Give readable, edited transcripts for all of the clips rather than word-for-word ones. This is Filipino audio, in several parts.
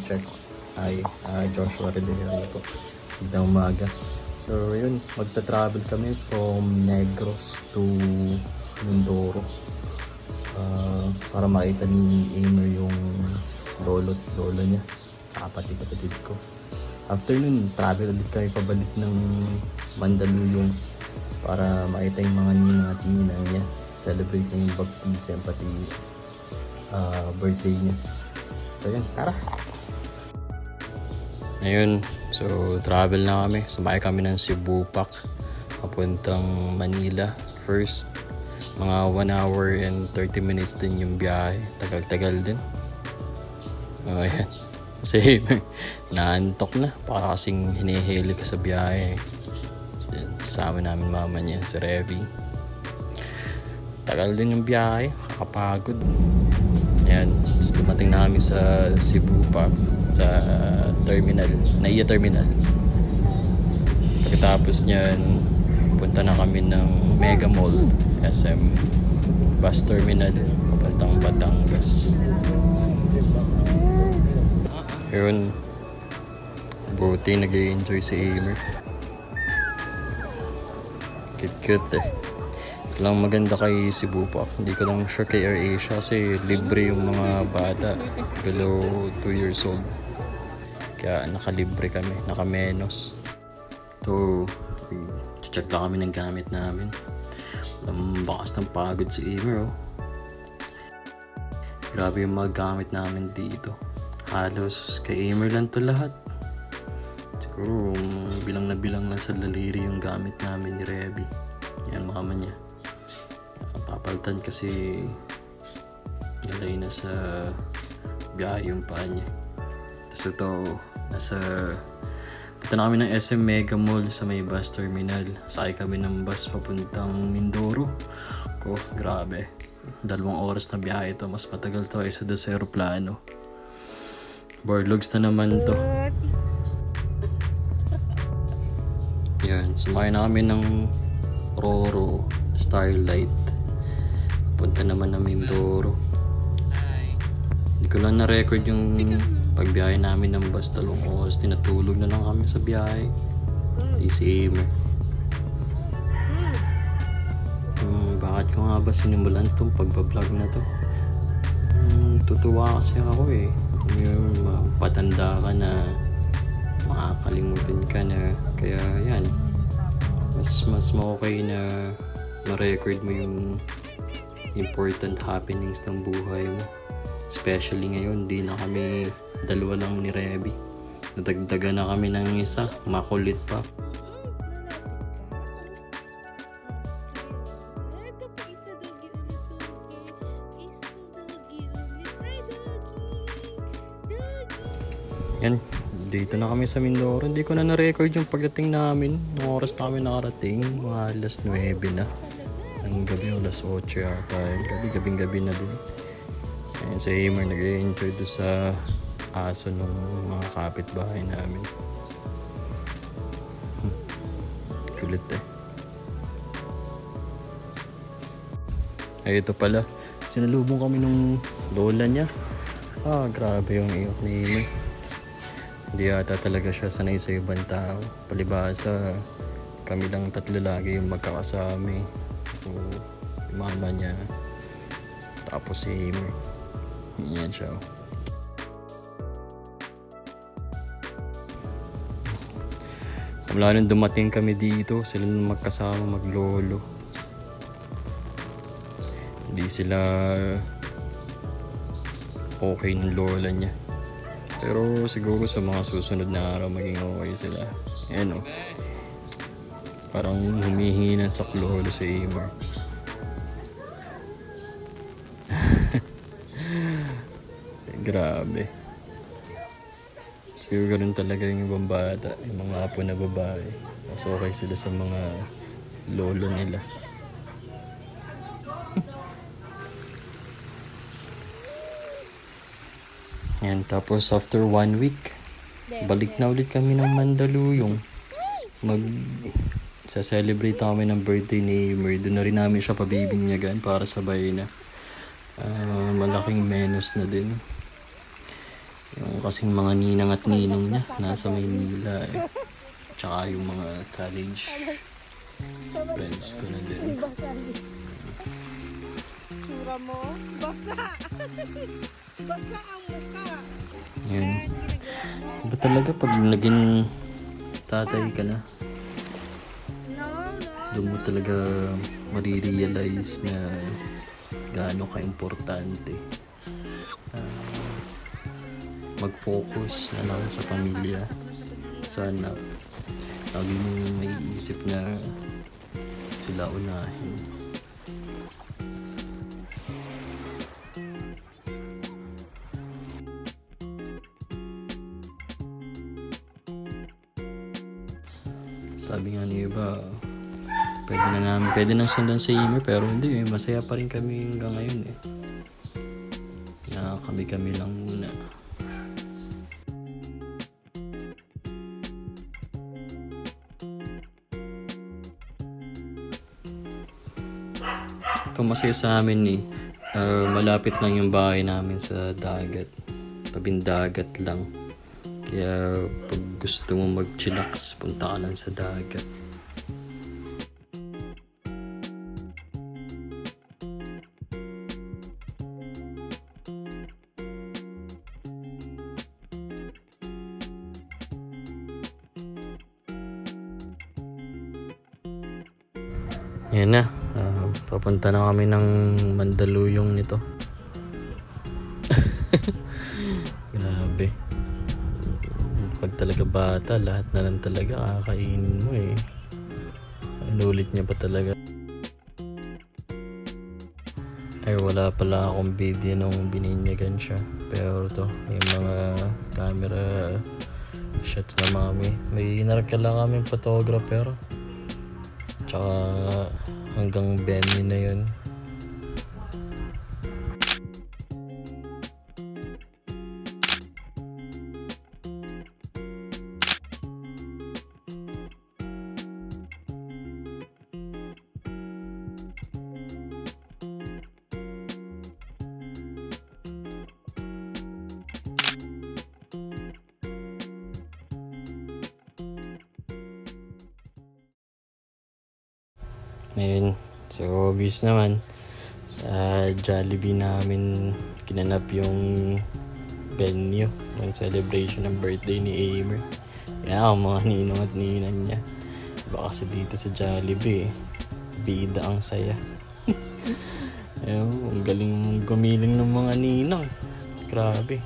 check. Hi, Joshua Redero po. Magandang umaga. So yun, magta-travel kami from Negros to Mindoro. Para makita ni Aimer yung lola niya, kapatid ko. After nun, travel ulit kami pabalik ng Mandaluyong para makita yung mga ninang niya. Celebrate yung baptism pati birthday niya. So yun, tara! Ayun, so travel na kami. Sumakay kami ng Cebu Pac papuntang Manila. First, mga 1 hour and 30 minutes din yung biyahe. Tagal-tagal din. Ayan. Kasi naantok na. Para kasing hinihili ka sa biyahe. Kasama namin mama niya, si Revy. Tagal din yung biyahe. Kakapagod. Ayan. Tapos dumating na kami sa Cebu Pac. Sa terminal, Naiya Terminal. Pagkatapos niyan, punta na kami ng Mega Mall, SM Bus Terminal, papuntang Batangas. Yun, buti nag-i-enjoy si Aimer. Cute eh. Ito lang maganda kay Cebu Pac. Hindi ko lang sure kay AirAsia kasi libre yung mga bata below 2 years old. Kaya nakalibre kami, nakamenos. So, check lang kami ng gamit namin. Walang bakas ng pagod si Aimer, oh. Grabe yung mga gamit namin dito. Halos kay Aimer lang to lahat. Siguro bilang na bilang lang sa laliri yung gamit namin ni Revy. Yan mama niya. Papalitan kasi nilay na sa biyahe yung paa niya. So ito, punta na kami ng SM Mega Mall sa may bus terminal. Sakay kami ng bus papuntang Mindoro. Grabe. 2 oras na biyahe ito. Mas matagal to ay sa aeroplano. Borlogs na naman to. Yan, sumakay na kami ng Roro Starlight. Punta naman ng Mindoro. Hindi ko lang na-record yung pagbiyahe namin ng bus. 2 oras, tinatulog na lang kami sa biyahe. Di si Aimer. Bakit ko nga ba sinimulan tong pagbablog na to? Tutuwa kasi ako eh. Yung patanda ka na, makakalimutan ka na. Kaya yan, mas okay na ma-record mo yung important happenings ng buhay mo. Especially ngayon, di na kami 2 lang ni Revy. Nadagdagan na kami ng isa, makulit pa. Yan, dito na kami sa Mindoro. Hindi ko na na-record yung pagdating namin. Ang oras na kami nakarating, mga alas 9 na. Ang gabi, alas 8 yata. Gabi na din. Ayan, si Aimer nag-enjoy doon sa aso ng mga kapitbahay namin. Kulit eh. Ay, ito pala. Sinalubong kami nung lola niya. Grabe yung iyok ni Aimer. Hindi yata talaga siya sanay sa ibang tao. Palibasa, kami lang 3 lagi yung magkakasama. So, yung mama niya. Tapos si Aimer. Yan siya. Mula nung dumating kami dito, sila nung magkasama maglolo. Hindi sila okay ng lola niya. Pero siguro sa mga susunod na araw maging okay sila. Ayan o. Parang humihingan sa lolo si Aimer. Grabe. Siguro ganun talaga yung ibang bata, yung mga apo na babae. Mas okay sila sa mga lolo nila. Yan, tapos after 1 week, balik na ulit kami ng Mandaluyong. Sa-celebrate kami ng birthday ni Aimer. Doon na rin namin siya pabibinyagan para sabay na. Malaking menos na din. Yung kasing mga ninang at ninong niya, nasa Maynila eh. Tsaka yung mga college friends ko na din. Sura mo, basa. Basa ang mukha. Yun. Iba talaga pag naging tatay ka na, doon mo talaga marirealize na gaano ka-importante. Mag-focus na lang sa pamilya, sa anak. Lagi mong maiisip na sila unahin. Sabi nga ni iba, pwede nang sundan sa email, pero hindi eh, masaya pa rin kami hanggang ngayon eh. Na kami lang muna. Ito masaya sa amin eh. Malapit lang yung bahay namin sa dagat. Tabing dagat lang. Kaya pag gusto mo mag-chillax, punta ka lang sa dagat. Yan na. Papunta na kami ng Mandaluyong nito. Grabe. Pag talaga bata, lahat na lang talaga kakainin mo eh. Inulit niya pa talaga. Ay, wala pala akong video nung bininyagan siya. Pero to, yung mga camera shots na mami. May narakala kaming photographer. Tsaka hanggang venue na yun. Ayun. So, obvious naman. Sa Jollibee namin kinanap yung venue ng celebration ng birthday ni Aimer. Kaya ang mga ninong at ninang niya. Baka kasi dito sa Jollibee, bida ang saya. Ayun, ang galing gumiling ng mga ninang. Grabe.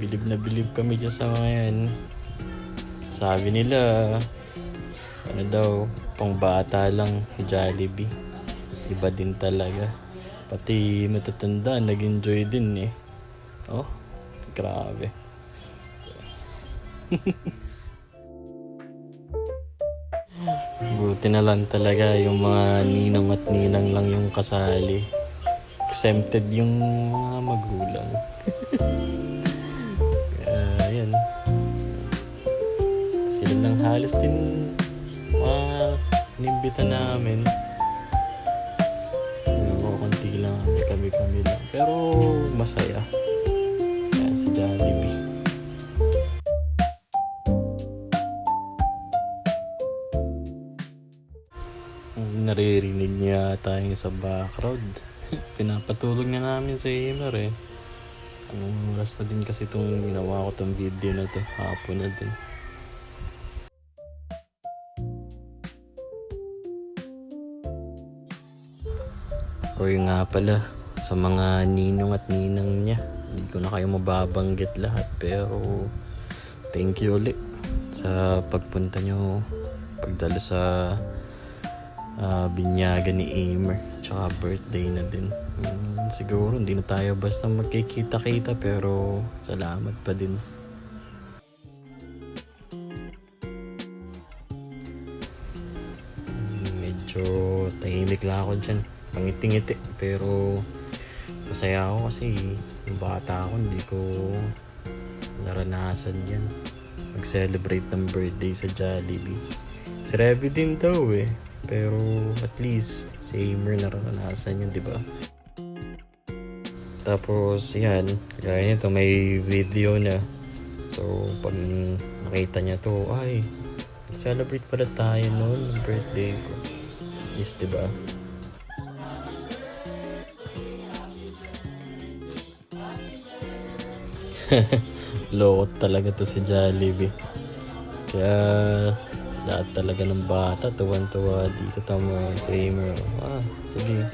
Bilib na bilib kami dyan sa mga yan. Sabi nila, ano daw, pang bata lang Jollibee. Iba din talaga. Pati matatanda, nag-enjoy din eh. Oh, grabe. Buti na lang talaga yung mga ninong at ninang lang yung kasali. Exempted yung mga magulang. Kaya yan. Sila lang halos din inimbita namin. Konti lang kami lang. Pero masaya. Kaya si Jollibee. Naririnig niya tayo sa background. Pinapatulog na namin sa Aimer eh. Anong oras na din kasi itong ginawa ko itong video na to. Hapon na din. O yun nga pala, sa mga ninong at ninang niya, hindi ko na kayo mababanggit lahat, pero thank you ulit sa pagpunta nyo, pagdala sa binyagan ni Aimer, tsaka birthday na din. Siguro hindi na tayo basta magkikita-kita, pero salamat pa din. Medyo tahimik lang ako dyan, pangiti-ngiti, pero masaya ako kasi yung bata ako hindi ko naranasan yan, mag-celebrate ng birthday sa Jollibee. Si Revy din daw eh, pero at least si Aimer naranasan yun, diba? Tapos yan, gaya nito may video na. So pag nakita niya to, ay, celebrate pala tayo noon, ng birthday ko. At least, diba? Lokot talaga to si Jollibee. Kaya lahat talaga ng bata tuwan-tuwa dito. Tama si Amer. Sige,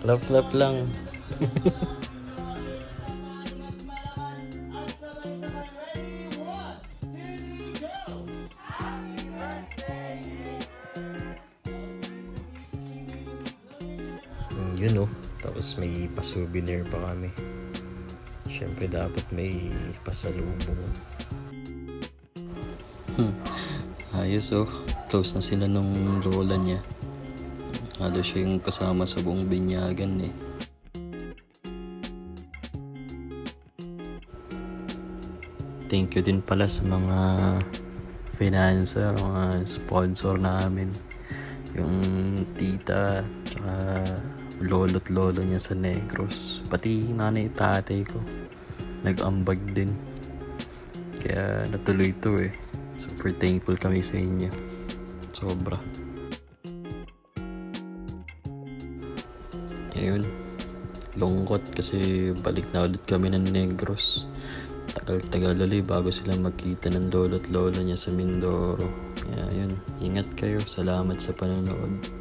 clap lang. Yun oh. Tapos may pa-souvenir pa kami. Siyempre dapat may pasalubong. Ayos oh. Close na sila nung lola niya. Halos siya yung kasama sa buong binyagan eh. Thank you din pala sa mga financer, mga sponsor namin. Yung tita, tsaka lolo't lolo niya sa Negros. Pati nanay tatay ko. Nag-ambag din. Kaya natuloy to eh. Super thankful kami sa inyo. Sobra. Ayun. Lungkot kasi balik na ulit kami ng Negros. Tagal-tagal ulit bago sila magkita ng lolo't lolo niya sa Mindoro. Kaya yun. Ingat kayo. Salamat sa panonood.